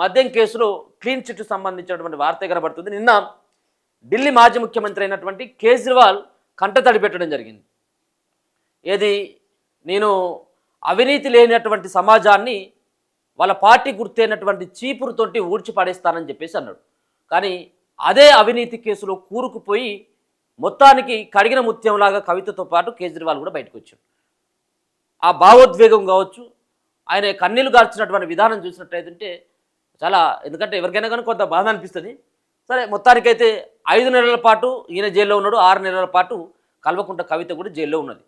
మద్యం కేసులో clean chit సంబంధించినటువంటి వార్త కనబడుతుంది. నిన్న ఢిల్లీ మాజీ ముఖ్యమంత్రి అయినటువంటి కేజ్రీవాల్ కంటతడి పెట్టడం జరిగింది. ఏది నేను అవినీతి లేనటువంటి సమాజాన్ని వాళ్ళ పార్టీ గుర్తైనటువంటి చీపురుతోటి ఊడ్చి పడేస్తానని చెప్పేసి అన్నాడు. కానీ అదే అవినీతి కేసులో కూరుకుపోయి మొత్తానికి కడిగిన ముత్యంలాగా కవితతో పాటు కేజ్రీవాల్ కూడా బయటకు వచ్చాడు. ఆ భావోద్వేగం కావచ్చు, ఆయన కన్నీళ్లు గార్చినటువంటి విధానం చూసినట్టయితే చాలా, ఎందుకంటే ఎవరికైనా కానీ కొంత బాధ అనిపిస్తుంది. సరే, మొత్తానికైతే 5 నెలల పాటు ఈయన జైల్లో ఉన్నాడు, 6 నెలల పాటు కల్వకుంట్ల కవిత కూడా జైల్లో ఉన్నది.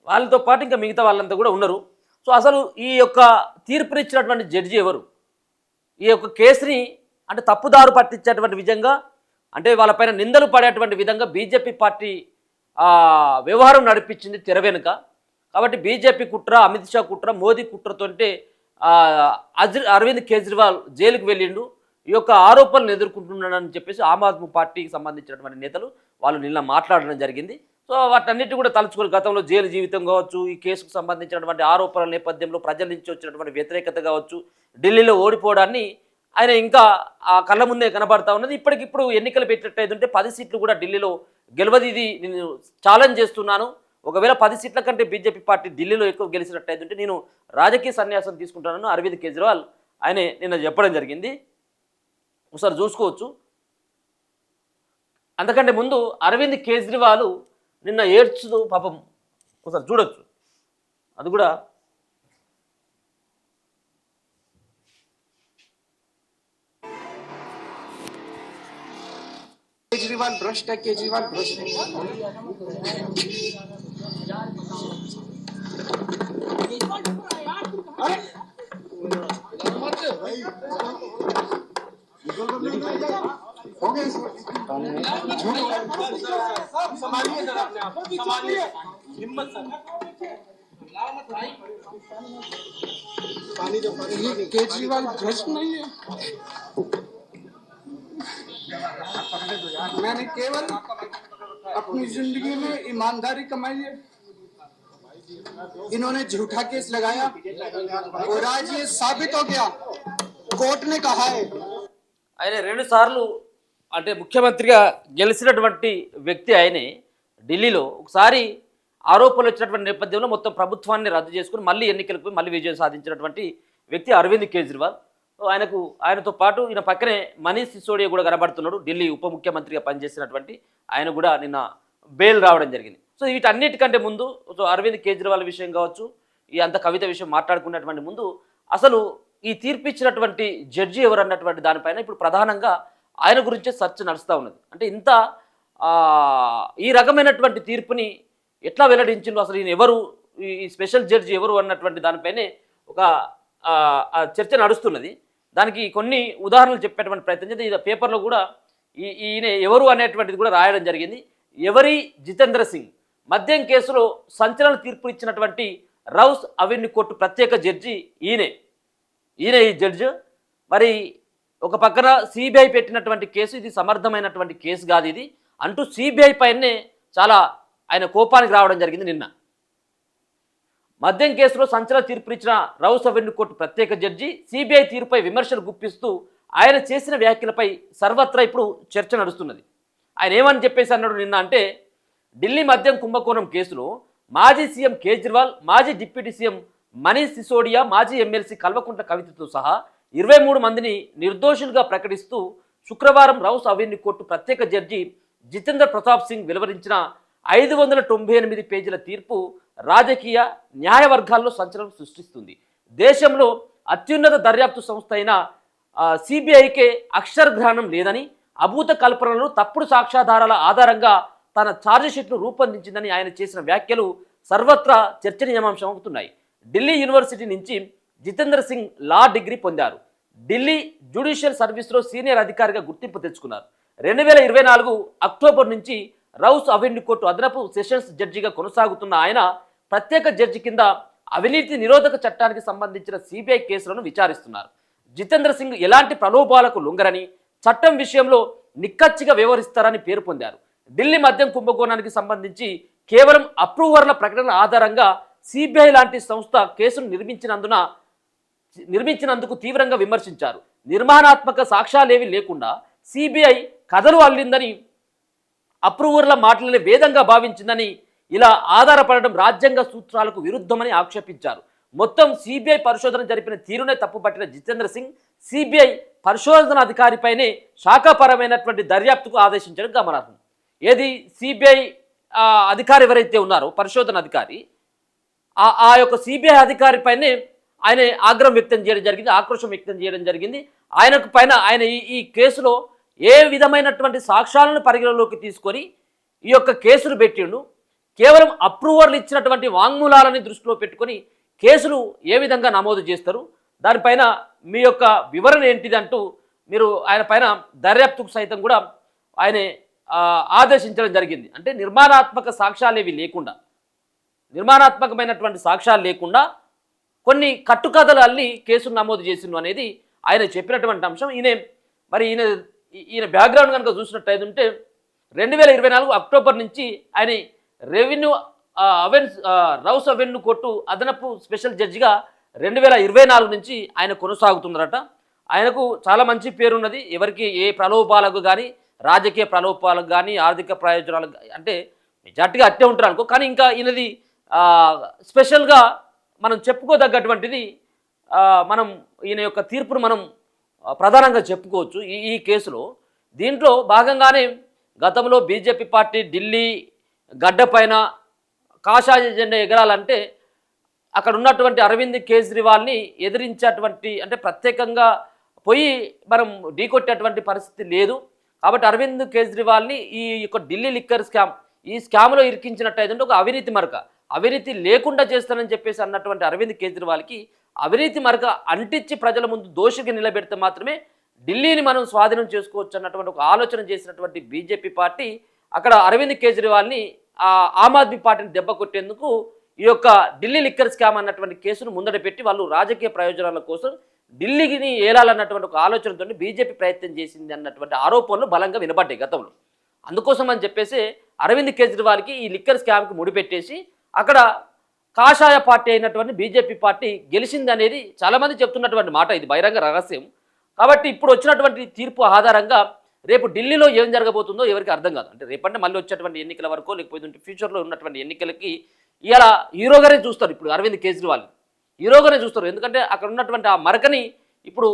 వాళ్ళతో పాటు ఇంకా మిగతా వాళ్ళంతా కూడా ఉన్నారు. సో అసలు ఈ యొక్క తీర్పునిచ్చినటువంటి జడ్జి ఎవరు? ఈ యొక్క కేసుని అంటే తప్పుదారు పట్టించేటువంటి విధంగా, అంటే వాళ్ళపైన నిందలు పడేటువంటి విధంగా బీజేపీ పార్టీ వ్యవహారం నడిపించింది తెర వెనుక. కాబట్టి బీజేపీ కుట్ర, అమిత్ షా కుట్ర, మోదీ కుట్రతోంటే అరవింద్ కేజ్రీవాల్ జైలుకు వెళ్ళిండు. ఈ యొక్క ఆరోపణలు ఎదుర్కొంటున్నాడని చెప్పేసి ఆమ్ ఆద్మీ పార్టీకి సంబంధించినటువంటి నేతలు వాళ్ళు నిన్న మాట్లాడడం జరిగింది. సో వాటన్నిటి కూడా తలుచుకొని గతంలో జైలు జీవితం కావచ్చు, ఈ కేసుకు సంబంధించినటువంటి ఆరోపణల నేపథ్యంలో ప్రజల నుంచి వచ్చినటువంటి వ్యతిరేకత కావచ్చు, ఢిల్లీలో ఓడిపోవడాన్ని ఆయన ఇంకా ఆ కళ్ళ ముందే కనబడతా ఉన్నది. ఇప్పటికిప్పుడు ఎన్నికలు పెట్టినట్టయితే 10 సీట్లు కూడా ఢిల్లీలో గెలవది. ఇది నేను ఛాలెంజ్ చేస్తున్నాను. ఒకవేళ 10 సీట్ల కంటే బీజేపీ పార్టీ ఢిల్లీలో ఎక్కువ గెలిచినట్టయితే నేను రాజకీయ సన్యాసం తీసుకుంటానని అరవింద్ కేజ్రీవాల్ ఆయన నిన్న చెప్పడం జరిగింది. ఒకసారి చూసుకోవచ్చు. అంతకంటే ముందు అరవింద్ కేజ్రీవాల్ నిన్న ఏడ్చుతూ పాపం ఒకసారి చూడొచ్చు. అది కూడా केजरीवाल भ्रष्ट है, केजरीवाल भ्रष्ट है। संभालिए सर, अपने आप संभालिए, हिम्मत सर। केजरीवाल भ्रष्ट नहीं है। मैंने केवल अपनी जिंदगी में ईमानदारी कमाई है। इन्होंने झूठा केस लगाया और आज ये साबित हो गया। कोर्ट ने कहा है ఆయన 2 సార్లు అంటే ముఖ్యమంత్రిగా గెలిచినటువంటి వ్యక్తి ఆయనే. ఢిల్లీలో ఒకసారి ఆరోపణలు వచ్చినటువంటి నేపథ్యంలో మొత్తం ప్రభుత్వాన్ని రద్దు చేసుకుని మళ్ళీ ఎన్నికలకు పోయి మళ్ళీ విజయం సాధించినటువంటి వ్యక్తి అరవింద్ కేజ్రీవాల్. ఆయనతో పాటు ఈయన పక్కనే మనీష్ సిసోడియా కూడా కనబడుతున్నాడు. ఢిల్లీ ఉప ముఖ్యమంత్రిగా పనిచేసినటువంటి ఆయన కూడా నిన్న బెయిల్ రావడం జరిగింది. సో వీటన్నిటికంటే ముందు అరవింద్ కేజ్రీవాల్ విషయం కావచ్చు, ఈ అంత కవిత విషయం మాట్లాడుకున్నటువంటి ముందు అసలు ఈ తీర్పు ఇచ్చినటువంటి జడ్జి ఎవరు అన్నటువంటి దానిపైన ఇప్పుడు ప్రధానంగా ఆయన గురించే చర్చ నడుస్తూ ఉన్నది. అంటే ఇంత ఈ రకమైనటువంటి తీర్పుని ఎట్లా వెల్లడించిందో, అసలు ఈయన ఎవరు, ఈ స్పెషల్ జడ్జి ఎవరు అన్నటువంటి దానిపైనే ఒక చర్చ నడుస్తున్నది. దానికి కొన్ని ఉదాహరణలు చెప్పేటువంటి ప్రయత్నం చేస్తే ఈ పేపర్లో కూడా ఈయన ఎవరు అనేటువంటిది కూడా రాయడం జరిగింది. ఎవరి జితేంద్ర సింగ్ మద్యం కేసులో సంచలన తీర్పు ఇచ్చినటువంటి రౌస్ అవెన్యూ కోర్టు ప్రత్యేక జడ్జి ఈయనే ఈ జడ్జి. మరి ఒక పక్కన సిబిఐ పెట్టినటువంటి కేసు, ఇది సమర్థమైనటువంటి కేసు కాదు ఇది అంటూ సిబిఐ పైనే చాలా ఆయన కోపానికి రావడం జరిగింది. నిన్న మద్యం కేసులో సంచలన తీర్పు ఇచ్చిన రౌస్ అవెన్యూ కోర్టు ప్రత్యేక జడ్జి సిబిఐ తీరుపై విమర్శలు గుప్పిస్తూ ఆయన చేసిన వ్యాఖ్యలపై సర్వత్రా ఇప్పుడు చర్చ నడుస్తున్నది. ఆయన ఏమని చెప్పేసి అన్నాడు నిన్న అంటే, ఢిల్లీ మద్యం కుంభకోణం కేసులో మాజీ సీఎం కేజ్రీవాల్, మాజీ డిప్యూటీ సీఎం మనీష్ సిసోడియా, మాజీ ఎమ్మెల్సీ కల్వకుంట్ల కవితతో సహా 23 మందిని నిర్దోషులుగా ప్రకటిస్తూ శుక్రవారం రౌస్ అవెన్యూ కోర్టు ప్రత్యేక జడ్జి జితేంద్ర ప్రతాప్ సింగ్ వెలువరించిన 598 పేజీల తీర్పు రాజకీయ న్యాయ వర్గాల్లో సంచలనం సృష్టిస్తుంది. దేశంలో అత్యున్నత దర్యాప్తు సంస్థ అయిన సిబిఐకే అక్షరగ్రహణం లేదని, అభూత కల్పనలు, తప్పుడు సాక్ష్యాధారాల ఆధారంగా తన ఛార్జిషీట్ను రూపొందించిందని ఆయన చేసిన వ్యాఖ్యలు సర్వత్రా చర్చనీయాంశం అవుతున్నాయి. ఢిల్లీ యూనివర్సిటీ నుంచి జితేంద్ర సింగ్ లా డిగ్రీ పొందారు. ఢిల్లీ జ్యుడిషియల్ సర్వీస్లో సీనియర్ అధికారిగా గుర్తింపు తెచ్చుకున్నారు. 2024 అక్టోబర్ నుంచి రౌస్ అవెన్యూ కోర్టు అదనపు సెషన్స్ జడ్జిగా కొనసాగుతున్న ఆయన ప్రత్యేక జడ్జి కింద అవినీతి నిరోధక చట్టానికి సంబంధించిన సిబిఐ కేసులను విచారిస్తున్నారు. జితేంద్ర సింగ్ ఎలాంటి ప్రలోభాలకు లొంగరని, చట్టం విషయంలో నిక్కచ్చిగా వ్యవహరిస్తారని పేరు పొందారు. ఢిల్లీ మద్యం కుంభకోణానికి సంబంధించి కేవలం అప్రూవర్ల ప్రకటన ఆధారంగా సిబిఐ లాంటి సంస్థ కేసును నిర్మించినందుకు తీవ్రంగా విమర్శించారు. నిర్మాణాత్మక సాక్ష్యాలేవి లేకుండా సిబిఐ కథలు అల్లిందని అప్రూవర్ల మాటలని వేదంగా భావించిందని ఇలా ఆధారపడడం రాజ్యాంగ సూత్రాలకు విరుద్ధమని ఆక్షేపించారు. మొత్తం సిబిఐ పరిశోధన జరిపిన తీరునే తప్పుపట్టిన జితేంద్ర సింగ్ సిబిఐ పరిశోధన అధికారిపైనే శాఖాపరమైనటువంటి దర్యాప్తుకు ఆదేశించడం గమనార్హం. ఏది సిబిఐ అధికారి ఎవరైతే ఉన్నారో పరిశోధన అధికారి ఆ యొక్క సిబిఐ అధికారిపైనే ఆయన ఆగ్రహం వ్యక్తం చేయడం జరిగింది, ఆక్రోశం వ్యక్తం చేయడం జరిగింది. ఆయనకు పైన ఆయన ఈ కేసులో ఏ విధమైనటువంటి సాక్ష్యాలను పరిగణలోకి తీసుకొని ఈ యొక్క కేసును పెట్టిండు, కేవలం అప్రూవర్లు ఇచ్చినటువంటి వాంగ్మూలాలని దృష్టిలో పెట్టుకొని కేసులు ఏ విధంగా నమోదు చేస్తారు, దానిపైన మీ యొక్క వివరణ ఏంటిది అంటూ మీరు ఆయన పైన దర్యాప్తుకు సైతం కూడా ఆయన ఆదేశించడం జరిగింది. అంటే నిర్మాణాత్మకమైనటువంటి సాక్ష్యాలు లేకుండా కొన్ని కట్టుకథలు అల్లి కేసులు నమోదు చేసిండు అనేది ఆయన చెప్పినటువంటి అంశం. ఈయన బ్యాక్గ్రౌండ్ కనుక చూసినట్టయితే ఉంటే 2024 అక్టోబర్ నుంచి ఆయన రెవెన్యూ రౌస్ అవెన్యూ కోర్టు అదనపు స్పెషల్ జడ్జిగా 2024 నుంచి ఆయన కొనసాగుతున్నారట. ఆయనకు చాలా మంచి పేరున్నది. ఎవరికి ఏ ప్రలోభాలకు కానీ, రాజకీయ ప్రలోభాలకు కానీ, ఆర్థిక ప్రయోజనాలకు అంటే మెజార్టీగా అట్టే ఉంటారు అనుకో. కానీ ఇంకా ఈయనది స్పెషల్గా మనం చెప్పుకోదగ్గటువంటిది. మనం ఈయన యొక్క తీర్పును మనం ప్రధానంగా చెప్పుకోవచ్చు ఈ కేసులో. దీంట్లో భాగంగానే గతంలో బీజేపీ పార్టీ ఢిల్లీ గడ్డపైన కాషాయ జెండా ఎగరాలంటే అక్కడ ఉన్నటువంటి అరవింద్ కేజ్రీవాల్ని ఎదిరించేటువంటి అంటే ప్రత్యేకంగా పోయి మనం ఢీకొట్టేటువంటి పరిస్థితి లేదు. కాబట్టి అరవింద్ కేజ్రీవాల్ని ఈ యొక్క ఢిల్లీ లిక్కర్ స్కామ్ ఈ స్కామ్లో ఇరికించినట్టయితే ఒక అవినీతి లేకుండా చేస్తానని చెప్పేసి అన్నటువంటి అరవింద్ కేజ్రీవాల్కి అవినీతి మరక అంటించి ప్రజల ముందు దోషిగా నిలబెడితే మాత్రమే ఢిల్లీని మనం స్వాధీనం చేసుకోవచ్చు అన్నటువంటి ఒక ఆలోచన చేసినటువంటి బీజేపీ పార్టీ అక్కడ అరవింద్ కేజ్రీవాల్ని ఆమ్ ఆద్మీ పార్టీని దెబ్బ కొట్టేందుకు ఈ యొక్క ఢిల్లీ లిక్కర్ స్కామ్ అన్నటువంటి కేసును ముందట పెట్టి వాళ్ళు రాజకీయ ప్రయోజనాల కోసం ఢిల్లీని ఏలాలన్నటువంటి ఒక ఆలోచనతో బీజేపీ ప్రయత్నం చేసింది అన్నటువంటి ఆరోపణలు బలంగా వినబడ్డాయి గతంలో. అందుకోసం అని చెప్పేసి అరవింద్ కేజ్రీవాల్కి ఈ లిక్కర్ స్కామ్కి ముడిపెట్టేసి అక్కడ కాషాయ పార్టీ అయినటువంటి బీజేపీ పార్టీ గెలిచింది అనేది చాలామంది చెప్తున్నటువంటి మాట. ఇది బహిరంగ రహస్యం. కాబట్టి ఇప్పుడు వచ్చినటువంటి తీర్పు ఆధారంగా రేపు ఢిల్లీలో ఏం జరగబోతుందో ఎవరికి అర్థం కాదు. అంటే రేపంటే మళ్ళీ వచ్చేటువంటి ఎన్నికల వరకు లేకపోతే ఫ్యూచర్లో ఉన్నటువంటి ఎన్నికలకి ఇలా హీరోగానే చూస్తారు. ఇప్పుడు అరవింద్ కేజ్రీవాల్ హీరోగానే చూస్తారు. ఎందుకంటే అక్కడ ఉన్నటువంటి ఆ మరకని ఇప్పుడు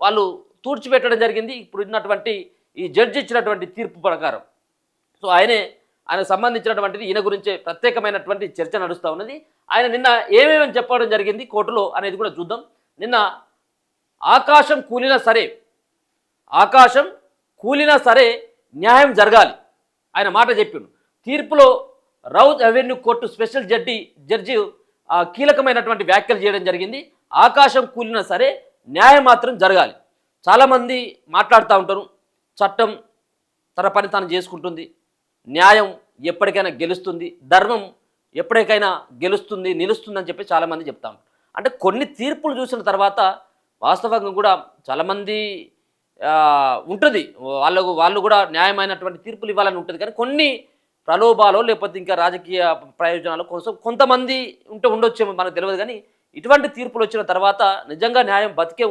వాళ్ళు తూడ్చిపెట్టడం జరిగింది ఇప్పుడు ఉన్నటువంటి ఈ జడ్జి ఇచ్చినటువంటి తీర్పు ప్రకారం. సో ఆయన సంబంధించినటువంటిది ఈయన గురించే ప్రత్యేకమైనటువంటి చర్చ నడుస్తూ ఉన్నది. ఆయన నిన్న ఏమేమని చెప్పడం జరిగింది కోర్టులో అనేది కూడా చూద్దాం. నిన్న ఆకాశం కూలినా సరే న్యాయం జరగాలి ఆయన మాట చెప్పిండు. తీర్పులో rows avenue court special judge కీలకమైనటువంటి వ్యాఖ్యలు చేయడం జరిగింది. ఆకాశం కూలినా సరే న్యాయం మాత్రం జరగాలి. చాలామంది మాట్లాడుతూ ఉంటారు, చట్టం తన పని తాను చేసుకుంటుంది, న్యాయం ఎప్పటికైనా గెలుస్తుంది, ధర్మం ఎప్పటికైనా గెలుస్తుంది నిలుస్తుందని చెప్పి చాలామంది చెప్తా ఉంటారు. అంటే కొన్ని తీర్పులు చూసిన తర్వాత వాస్తవంగా కూడా చాలామంది ఉంటుంది వాళ్ళు కూడా న్యాయమైనటువంటి తీర్పులు ఇవ్వాలని ఉంటుంది. కానీ కొన్ని ప్రలోభాలు లేకపోతే ఇంకా రాజకీయ ప్రయోజనాల కోసం కొంతమంది ఉండొచ్చేమో మనకు తెలియదు. కానీ ఇటువంటి తీర్పులు వచ్చిన తర్వాత నిజంగా న్యాయం బతికే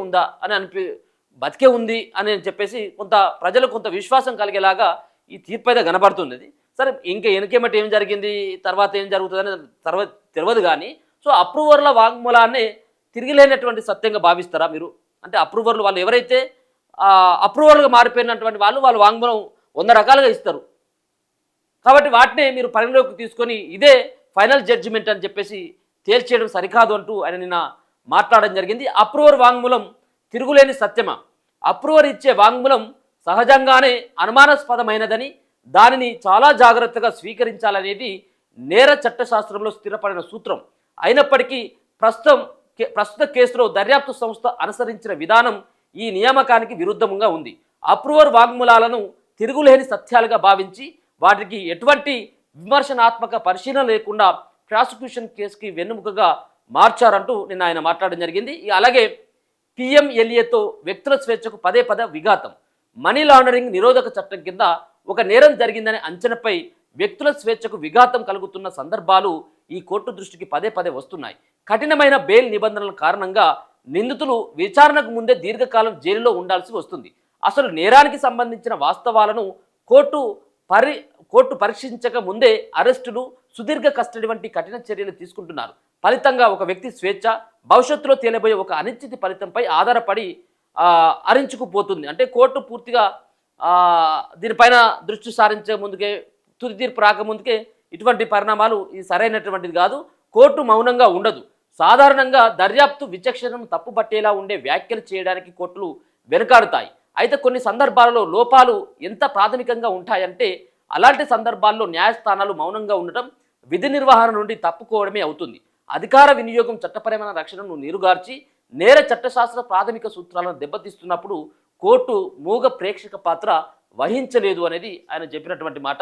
ఉంది అని చెప్పేసి ప్రజలకు కొంత విశ్వాసం కలిగేలాగా ఈ తీర్పు అయితే కనబడుతుంది. సరే ఇంకా వెనకేమటి ఏం జరిగింది తర్వాత ఏం జరుగుతుందని తర్వాత తెలియదు. కానీ సో అప్రూవర్ల వాంగ్మూలాన్ని తిరిగిలేనటువంటి సత్యంగా భావిస్తారా మీరు? అంటే అప్రూవర్లు వాళ్ళు ఎవరైతే అప్రూవర్లుగా మారిపోయినటువంటి వాళ్ళు వాంగ్మూలం 100 రకాలుగా ఇస్తారు. కాబట్టి వాటినే మీరు పరిగణలోకి తీసుకొని ఇదే ఫైనల్ జడ్జిమెంట్ అని చెప్పేసి తేల్చేయడం సరికాదు అంటూ ఆయన నిన్న మాట్లాడడం జరిగింది. అప్రూవర్ వాంగ్మూలం తిరుగులేని సత్యమా? అప్రూవర్ ఇచ్చే వాంగ్మూలం సహజంగానే అనుమానాస్పదమైనదని దానిని చాలా జాగ్రత్తగా స్వీకరించాలనేది నేర చట్టశాస్త్రంలో స్థిరపడిన సూత్రం. అయినప్పటికీ ప్రస్తుత కేసులో దర్యాప్తు సంస్థ అనుసరించిన విధానం ఈ నియామకానికి విరుద్ధంగా ఉంది. అప్రూవర్ వాంగ్మూలాలను తిరుగులేని సత్యాలుగా భావించి వాటికి ఎటువంటి విమర్శనాత్మక పరిశీలన లేకుండా ప్రాసిక్యూషన్ కేసుకి వెన్నుముకగా మార్చారంటూ నిన్న ఆయన మాట్లాడడం జరిగింది. అలాగే PMLAతో వ్యక్తుల స్వేచ్ఛకు పదే విఘాతం, మనీ లాండరింగ్ నిరోధక చట్టం కింద ఒక నేరం జరిగిందనే అంచనాపై వ్యక్తుల స్వేచ్ఛకు విఘాతం కలుగుతున్న సందర్భాలు ఈ కోర్టు దృష్టికి పదే వస్తున్నాయి. కఠినమైన బెయిల్ నిబంధనల కారణంగా నిందితులు విచారణకు ముందే దీర్ఘకాలం జైలులో ఉండాల్సి వస్తుంది. అసలు నేరానికి సంబంధించిన వాస్తవాలను కోర్టు పరీక్షించక ముందే అరెస్టులు, సుదీర్ఘ కస్టడీ వంటి కఠిన చర్యలు తీసుకుంటున్నారు. ఫలితంగా ఒక వ్యక్తి స్వేచ్ఛ భవిష్యత్తులో తేలబోయే ఒక అనిశ్చిత ఫలితంపై ఆధారపడి అరించుకుపోతుంది. అంటే కోర్టు పూర్తిగా దీనిపైన దృష్టి సారించే ముందుకే, తుది తీర్పు రాకముందుకే ఇటువంటి పరిణామాలు ఇది సరైనటువంటిది కాదు. కోర్టు మౌనంగా ఉండదు. సాధారణంగా దర్యాప్తు విచక్షణను తప్పుపట్టేలా ఉండే వ్యాఖ్యలు చేయడానికి కోర్టులు వెనుకాడుతాయి. అయితే కొన్ని సందర్భాలలో లోపాలు ఎంత ప్రాథమికంగా ఉంటాయంటే అలాంటి సందర్భాల్లో న్యాయస్థానాలు మౌనంగా ఉండటం విధి నిర్వహణ నుండి తప్పుకోవడమే అవుతుంది. అధికార వినియోగం చట్టపరమైన రక్షణను నీరుగార్చి నేర చట్టశాస్త్ర ప్రాథమిక సూత్రాలను దెబ్బతీస్తున్నప్పుడు కోర్టు మూగ ప్రేక్షక పాత్ర వహించలేదు అనేది ఆయన చెప్పినటువంటి మాట.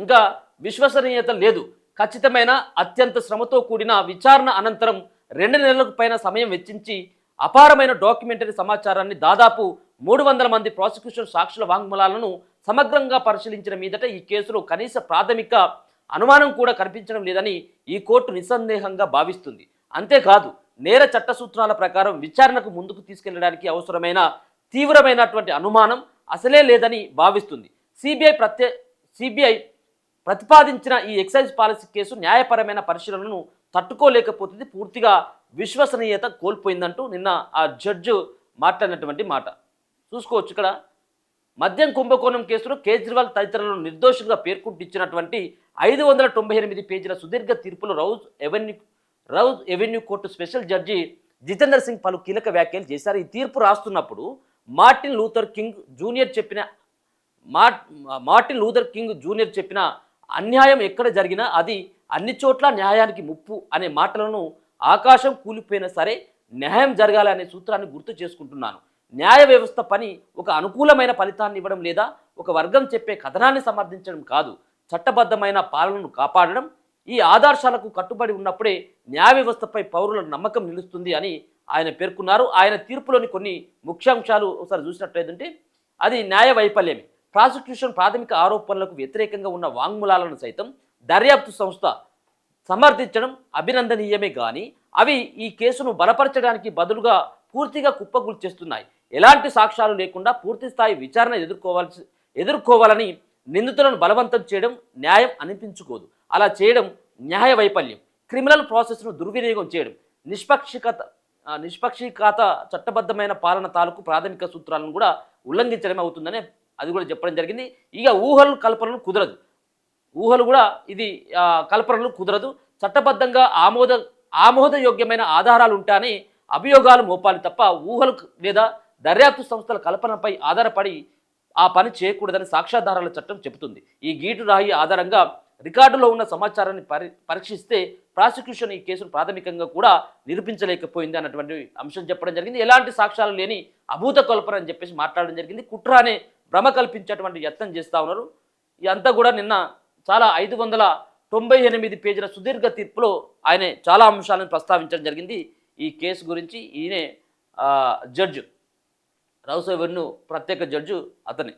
ఇంకా విశ్వసనీయత లేదు. ఖచ్చితమైన అత్యంత శ్రమతో కూడిన విచారణ అనంతరం 2 నెలలకు పైన సమయం వెచ్చించి అపారమైన డాక్యుమెంటరీ సమాచారాన్ని దాదాపు 300 మంది ప్రాసిక్యూషన్ సాక్షుల వాంగ్మూలాలను సమగ్రంగా పరిశీలించిన మీదట ఈ కేసులో కనీస ప్రాథమిక అనుమానం కూడా కనిపించడం లేదని ఈ కోర్టు నిస్సందేహంగా భావిస్తుంది. అంతేకాదు నేర చట్ట సూత్రాల ప్రకారం విచారణకు ముందుకు తీసుకెళ్లడానికి అవసరమైన తీవ్రమైనటువంటి అనుమానం అసలే లేదని భావిస్తుంది. సిబిఐ ప్రతిపాదించిన ఈ ఎక్సైజ్ పాలసీ కేసు న్యాయపరమైన పరిశీలనను తట్టుకోలేకపోతుంది, పూర్తిగా విశ్వసనీయత కోల్పోయిందంటూ నిన్న ఆ జడ్జు మాట్లాడినటువంటి మాట చూసుకోవచ్చు. ఇక్కడ మద్యం కుంభకోణం కేసులో కేజ్రీవాల్ తదితరులను నిర్దోషులుగా పేర్కొంటూ ఇచ్చినటువంటి 598 పేజీల సుదీర్ఘ తీర్పులో Rouse Avenue court special judge Jitender Singh పలు కీలక వ్యాఖ్యలు చేశారు. ఈ తీర్పు రాస్తున్నప్పుడు మార్టిన్ లూథర్ కింగ్ జూనియర్ చెప్పిన అన్యాయం ఎక్కడ జరిగినా అది అన్ని చోట్ల న్యాయానికి ముప్పు అనే మాటలను ఆకాశం కూలిపోయినా సరే న్యాయం జరగాలి అనే సూత్రాన్ని గుర్తు చేసుకుంటున్నాను. న్యాయ వ్యవస్థ పని ఒక అనుకూలమైన ఫలితాన్ని ఇవ్వడం లేదా ఒక వర్గం చెప్పే కథనాన్ని సమర్థించడం కాదు, చట్టబద్ధమైన పాలనను కాపాడడం. ఈ ఆదర్శాలకు కట్టుబడి ఉన్నప్పుడే న్యాయ వ్యవస్థపై పౌరుల నమ్మకం నిలుస్తుంది అని ఆయన పేర్కొన్నారు. ఆయన తీర్పులోని కొన్ని ముఖ్యాంశాలు ఒకసారి చూసినట్లయితే అది న్యాయ వైఫల్యమే. ప్రాసిక్యూషన్ ప్రాథమిక ఆరోపణలకు వ్యతిరేకంగా ఉన్న వాంగ్మూలాలను సైతం దర్యాప్తు సంస్థ సమర్థించడం అభినందనీయమే, కానీ అవి ఈ కేసును బలపరచడానికి బదులుగా పూర్తిగా కుప్పగూల్చేస్తున్నాయి. ఎలాంటి సాక్ష్యాలు లేకుండా పూర్తి స్థాయి విచారణ ఎదుర్కోవాలని నిందితులను బలవంతం చేయడం న్యాయం అనిపించుకోదు. అలా చేయడం న్యాయ వైఫల్యం. క్రిమినల్ ప్రాసెస్ను దుర్వినియోగం చేయడం, నిష్పక్షికాత చట్టబద్ధమైన పాలన తాలూకు ప్రాథమిక సూత్రాలను కూడా ఉల్లంఘించడమే అవుతుందని అది కూడా చెప్పడం జరిగింది. ఇక కల్పనలు కుదరదు. ఇది కల్పనలు కుదరదు. చట్టబద్ధంగా ఆమోదయోగ్యమైన ఆధారాలు ఉంటేనే అభియోగాలు మోపాలి తప్ప ఊహలు లేదా దర్యాప్తు సంస్థల కల్పనపై ఆధారపడి ఆ పని చేయకూడదని సాక్ష్యాధారాల చట్టం చెబుతుంది. ఈ గీటు రాయి ఆధారంగా రికార్డులో ఉన్న సమాచారాన్ని పరీక్షిస్తే ప్రాసిక్యూషన్ ఈ కేసును ప్రాథమికంగా కూడా నిరూపించలేకపోయింది అన్నటువంటి అంశం చెప్పడం జరిగింది. ఎలాంటి సాక్ష్యాలు లేని అభూత కల్పన అని చెప్పేసి మాట్లాడడం జరిగింది. కుట్ర అనే భ్రమ కల్పించేటువంటి యత్నం చేస్తూ ఉన్నారు. ఇదంతా కూడా నిన్న చాలా 598 పేజీల సుదీర్ఘ తీర్పులో ఆయన చాలా అంశాలను ప్రస్తావించడం జరిగింది. ఈ కేసు గురించి ఈయనే జడ్జు రౌస్ ఎవెన్యూ ప్రత్యేక జడ్జు అతనే.